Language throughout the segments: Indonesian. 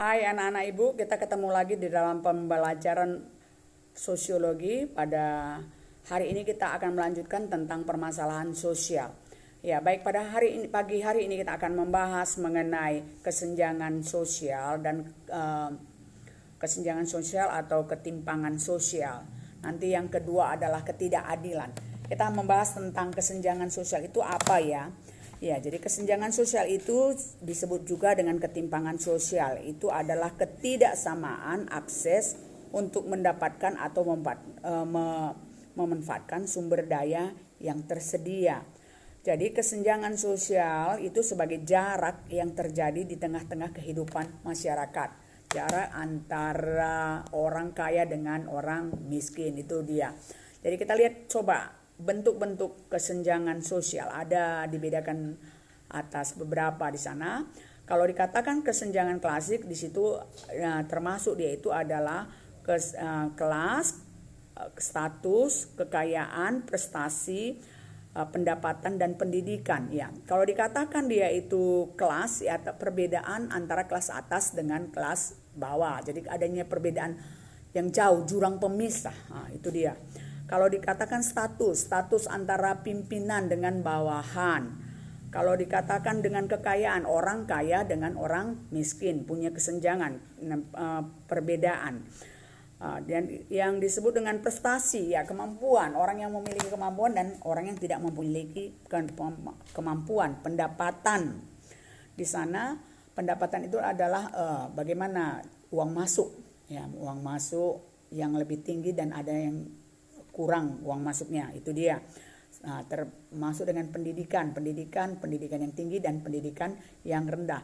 Hai anak-anak ibu, kita ketemu lagi di dalam pembelajaran sosiologi. Pada hari ini kita akan melanjutkan tentang permasalahan sosial. Ya, baik, pada pagi hari ini kita akan membahas mengenai kesenjangan sosial dan kesenjangan sosial atau ketimpangan sosial. Nanti yang kedua adalah ketidakadilan. Kita membahas tentang kesenjangan sosial itu apa ya? Ya, jadi kesenjangan sosial itu disebut juga dengan ketimpangan sosial. Itu adalah ketidaksamaan akses untuk mendapatkan atau memanfaatkan sumber daya yang tersedia. Jadi kesenjangan sosial itu sebagai jarak yang terjadi di tengah-tengah kehidupan masyarakat. Jarak antara orang kaya dengan orang miskin, itu dia. Jadi kita lihat coba bentuk-bentuk kesenjangan sosial ada dibedakan atas beberapa di sana. Kalau dikatakan kesenjangan klasik di situ termasuk dia itu adalah kelas, status, kekayaan, prestasi, pendapatan dan pendidikan ya. Kalau dikatakan dia itu kelas ya, perbedaan antara kelas atas dengan kelas bawah. Jadi adanya perbedaan yang jauh, jurang pemisah. Nah, itu dia. Kalau dikatakan status antara pimpinan dengan bawahan. Kalau dikatakan dengan kekayaan, orang kaya dengan orang miskin, punya kesenjangan, perbedaan. Dan yang disebut dengan prestasi, ya kemampuan, orang yang memiliki kemampuan dan orang yang tidak memiliki kemampuan, pendapatan. Di sana pendapatan itu adalah bagaimana uang masuk, ya uang masuk yang lebih tinggi dan ada yang kurang uang masuknya, itu dia. Nah, termasuk dengan pendidikan yang tinggi dan pendidikan yang rendah.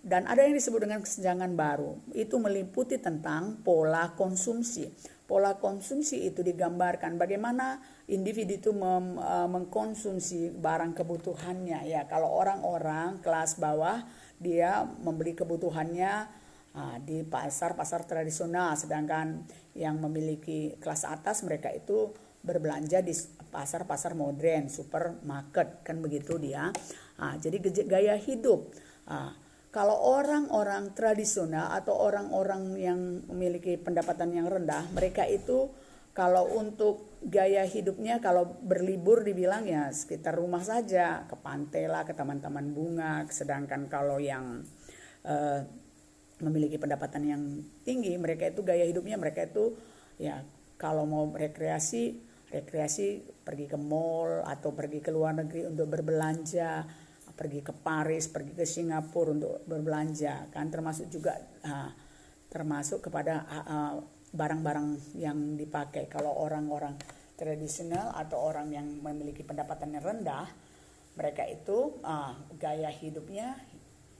Dan ada yang disebut dengan kesenjangan baru, itu meliputi tentang pola konsumsi. Pola konsumsi itu digambarkan bagaimana individu itu mengkonsumsi barang kebutuhannya. Ya, kalau orang-orang kelas bawah dia membeli kebutuhannya di pasar tradisional, sedangkan yang memiliki kelas atas mereka itu berbelanja di pasar modern, supermarket, kan begitu dia. Jadi gaya hidup. Kalau orang-orang tradisional atau orang-orang yang memiliki pendapatan yang rendah, mereka itu kalau untuk gaya hidupnya, kalau berlibur dibilang ya sekitar rumah saja, ke pantai lah, ke taman-taman bunga. Sedangkan kalau yang memiliki pendapatan yang tinggi, mereka itu gaya hidupnya mereka itu ya kalau mau rekreasi pergi ke mall atau pergi ke luar negeri untuk berbelanja, pergi ke Paris, pergi ke Singapura untuk berbelanja, kan termasuk juga termasuk kepada barang-barang yang dipakai. Kalau orang-orang tradisional atau orang yang memiliki pendapatan yang rendah, mereka itu gaya hidupnya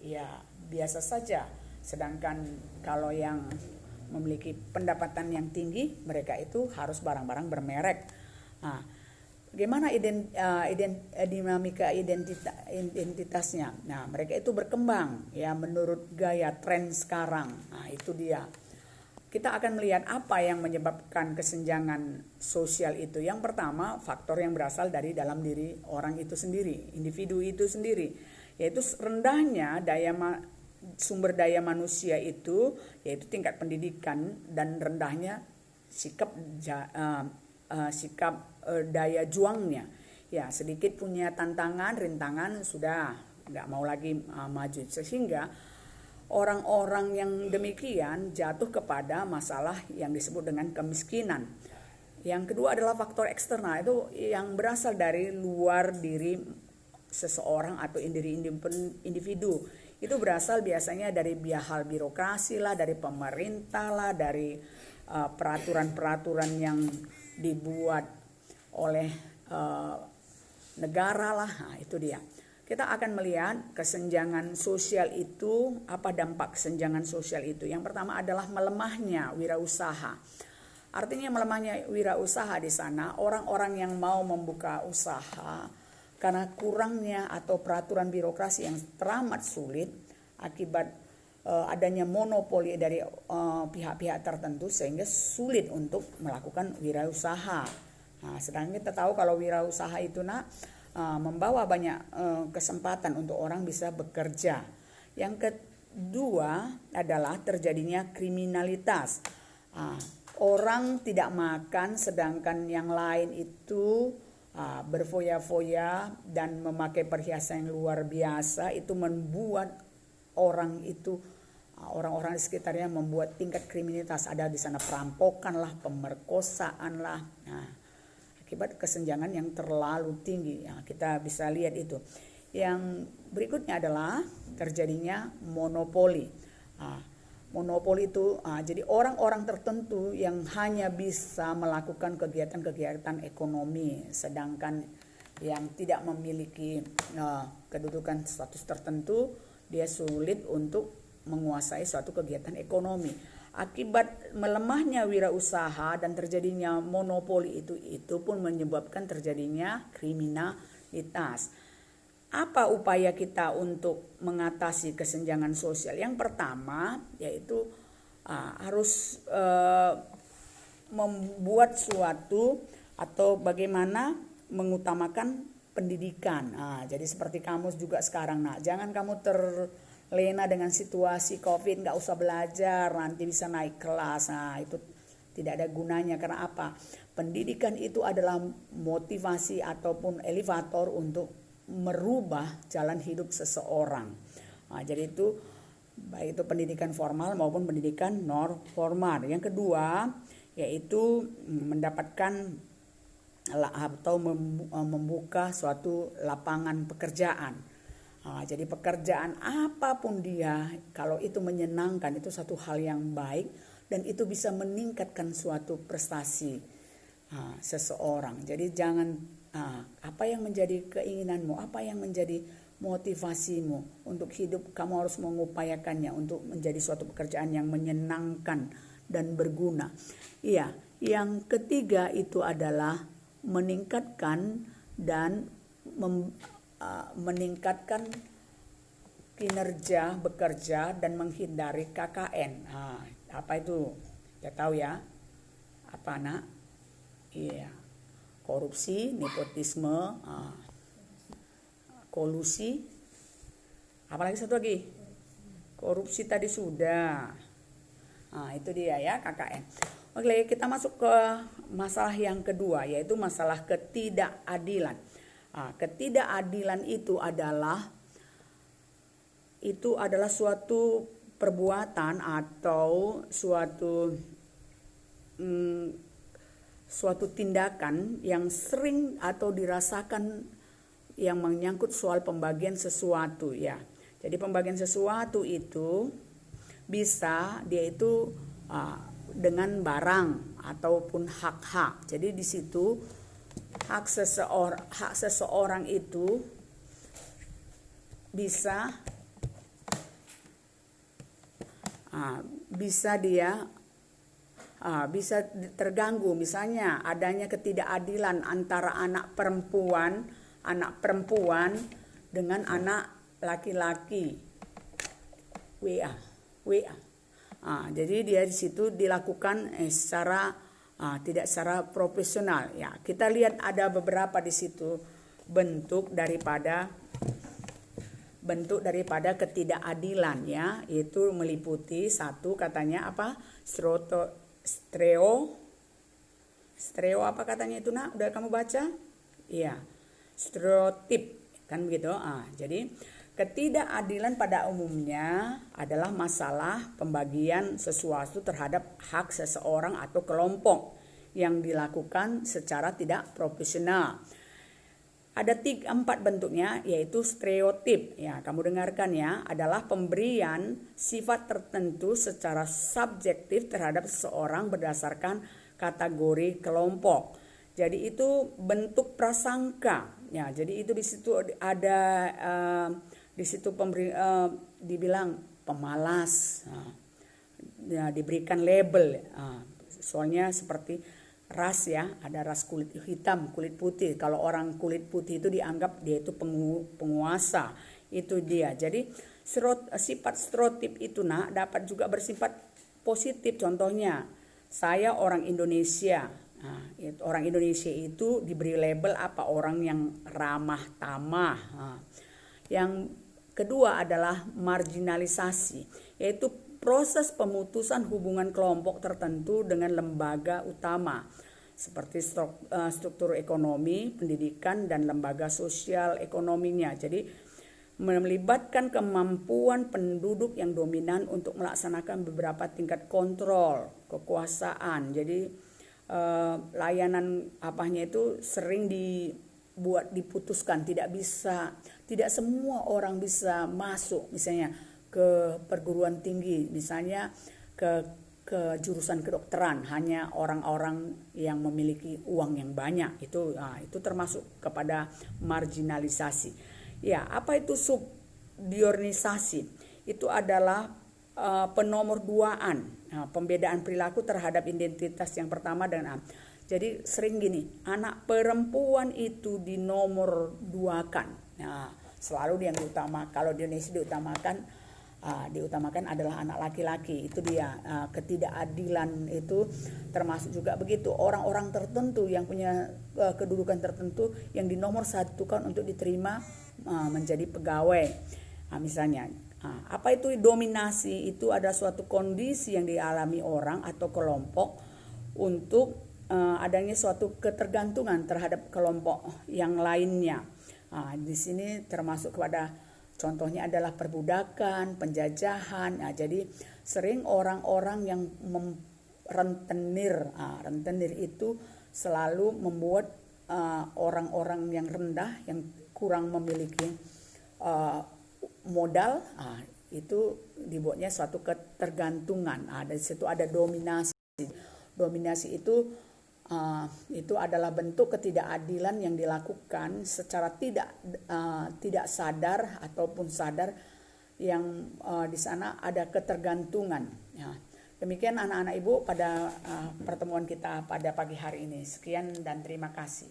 ya biasa saja. Sedangkan kalau yang memiliki pendapatan yang tinggi, mereka itu harus barang-barang bermerek. Bagaimana dinamika identitasnya? Nah, mereka itu berkembang ya menurut gaya tren sekarang. Nah, itu dia. Kita akan melihat apa yang menyebabkan kesenjangan sosial itu. Yang pertama, faktor yang berasal dari dalam diri orang itu sendiri, individu itu sendiri, yaitu rendahnya sumber daya manusia itu, yaitu tingkat pendidikan, dan rendahnya sikap daya juangnya. Ya, sedikit punya rintangan sudah nggak mau lagi maju, sehingga orang-orang yang demikian jatuh kepada masalah yang disebut dengan kemiskinan. Yang kedua adalah faktor eksternal, itu yang berasal dari luar diri seseorang atau individu. Itu berasal biasanya dari hal birokrasi lah, dari pemerintah lah, dari peraturan-peraturan yang dibuat oleh negara lah. Nah, itu dia. Kita akan melihat kesenjangan sosial itu, apa dampak kesenjangan sosial itu. Yang pertama adalah melemahnya wirausaha. Artinya melemahnya wirausaha di sana, orang-orang yang mau membuka usaha karena kurangnya atau peraturan birokrasi yang teramat sulit akibat adanya monopoli dari pihak-pihak tertentu, sehingga sulit untuk melakukan wirausaha. Nah, sedangkan kita tahu kalau wirausaha itu membawa banyak kesempatan untuk orang bisa bekerja. Yang kedua adalah terjadinya kriminalitas. Orang tidak makan sedangkan yang lain itu berfoya-foya dan memakai perhiasan yang luar biasa. Itu membuat orang itu, orang-orang di sekitarnya membuat tingkat kriminalitas. Ada di sana perampokan lah, pemerkosaan lah. Akibat kesenjangan yang terlalu tinggi. Kita bisa lihat itu. Yang berikutnya adalah terjadinya monopoli. Monopoli itu jadi orang-orang tertentu yang hanya bisa melakukan kegiatan-kegiatan ekonomi, sedangkan yang tidak memiliki kedudukan status tertentu, dia sulit untuk menguasai suatu kegiatan ekonomi. Akibat melemahnya wirausaha dan terjadinya monopoli itu pun menyebabkan terjadinya kriminalitas. Apa upaya kita untuk mengatasi kesenjangan sosial? Yang pertama yaitu harus membuat suatu atau bagaimana mengutamakan pendidikan. Jadi seperti kamu juga sekarang, jangan kamu terlena dengan situasi COVID, nggak usah belajar, nanti bisa naik kelas. Itu tidak ada gunanya. Karena apa? Pendidikan itu adalah motivasi ataupun elevator untuk merubah jalan hidup seseorang. Jadi itu baik itu pendidikan formal maupun pendidikan non formal. Yang kedua yaitu mendapatkan atau membuka suatu lapangan pekerjaan. Jadi pekerjaan apapun dia, kalau itu menyenangkan, itu satu hal yang baik dan itu bisa meningkatkan suatu prestasi seseorang. Jadi jangan apa yang menjadi keinginanmu, apa yang menjadi motivasimu untuk hidup, kamu harus mengupayakannya untuk menjadi suatu pekerjaan yang menyenangkan dan berguna. Iya, yang ketiga itu adalah meningkatkan dan meningkatkan kinerja bekerja dan menghindari KKN. Apa itu? Kita tahu ya. Apa nak? Iya. Korupsi, nepotisme, kolusi, apalagi satu lagi, korupsi tadi sudah. Itu dia ya KKN. Oke, kita masuk ke masalah yang kedua, yaitu masalah ketidakadilan. Ketidakadilan itu adalah suatu perbuatan atau suatu tindakan yang sering atau dirasakan yang menyangkut soal pembagian sesuatu ya. Jadi pembagian sesuatu itu bisa dia itu dengan barang ataupun hak-hak. Jadi di situ hak seseorang itu bisa bisa terganggu, misalnya adanya ketidakadilan antara anak perempuan dengan anak laki-laki. WA. Jadi dia di situ dilakukan tidak secara profesional ya. Kita lihat ada beberapa di situ bentuk daripada ketidakadilan ya, itu meliputi satu katanya apa? Stereo apa katanya itu nak? Udah kamu baca? Iya. Stereotip kan begitu. Jadi ketidakadilan pada umumnya adalah masalah pembagian sesuatu terhadap hak seseorang atau kelompok yang dilakukan secara tidak profesional. Ada 4 bentuknya, yaitu stereotip. Ya, kamu dengarkan ya, adalah pemberian sifat tertentu secara subjektif terhadap seseorang berdasarkan kategori kelompok. Jadi itu bentuk prasangka. Ya, jadi itu di situ ada dibilang pemalas. Diberikan label. Soalnya seperti ras ya, ada ras kulit hitam, kulit putih. Kalau orang kulit putih itu dianggap dia itu penguasa. Itu dia. Jadi sifat stereotip itu dapat juga bersifat positif. Contohnya, saya orang Indonesia. Orang Indonesia itu diberi label apa? Orang yang ramah tamah. Yang kedua adalah marginalisasi, yaitu proses pemutusan hubungan kelompok tertentu dengan lembaga utama seperti struktur ekonomi, pendidikan, dan lembaga sosial ekonominya. Jadi melibatkan kemampuan penduduk yang dominan untuk melaksanakan beberapa tingkat kontrol kekuasaan. Jadi layanan apanya itu sering diputuskan, tidak semua orang bisa masuk misalnya ke perguruan tinggi, misalnya ke jurusan kedokteran hanya orang-orang yang memiliki uang yang banyak. Itu termasuk kepada marginalisasi. Ya, apa itu subordinasi? Itu adalah penomorduaan, pembedaan perilaku terhadap identitas yang pertama dengan jadi sering gini, anak perempuan itu dinomorduakan. Nah, selalu yang diutamakan, kalau di Indonesia diutamakan adalah anak laki-laki. Itu dia, ketidakadilan itu termasuk juga begitu. Orang-orang tertentu yang punya kedudukan tertentu yang dinomor satukan untuk diterima menjadi pegawai. Misalnya, apa itu dominasi? Itu ada suatu kondisi yang dialami orang atau kelompok untuk adanya suatu ketergantungan terhadap kelompok yang lainnya. Di sini termasuk kepada contohnya adalah perbudakan, penjajahan. Jadi sering orang-orang yang rentenir itu selalu membuat orang-orang yang rendah, yang kurang memiliki modal, itu dibuatnya suatu ketergantungan. Dari situ ada dominasi. Dominasi itu adalah bentuk ketidakadilan yang dilakukan secara tidak sadar ataupun sadar, yang di sana ada ketergantungan. Ya. Demikian anak-anak ibu pada pertemuan kita pada pagi hari ini. Sekian dan terima kasih.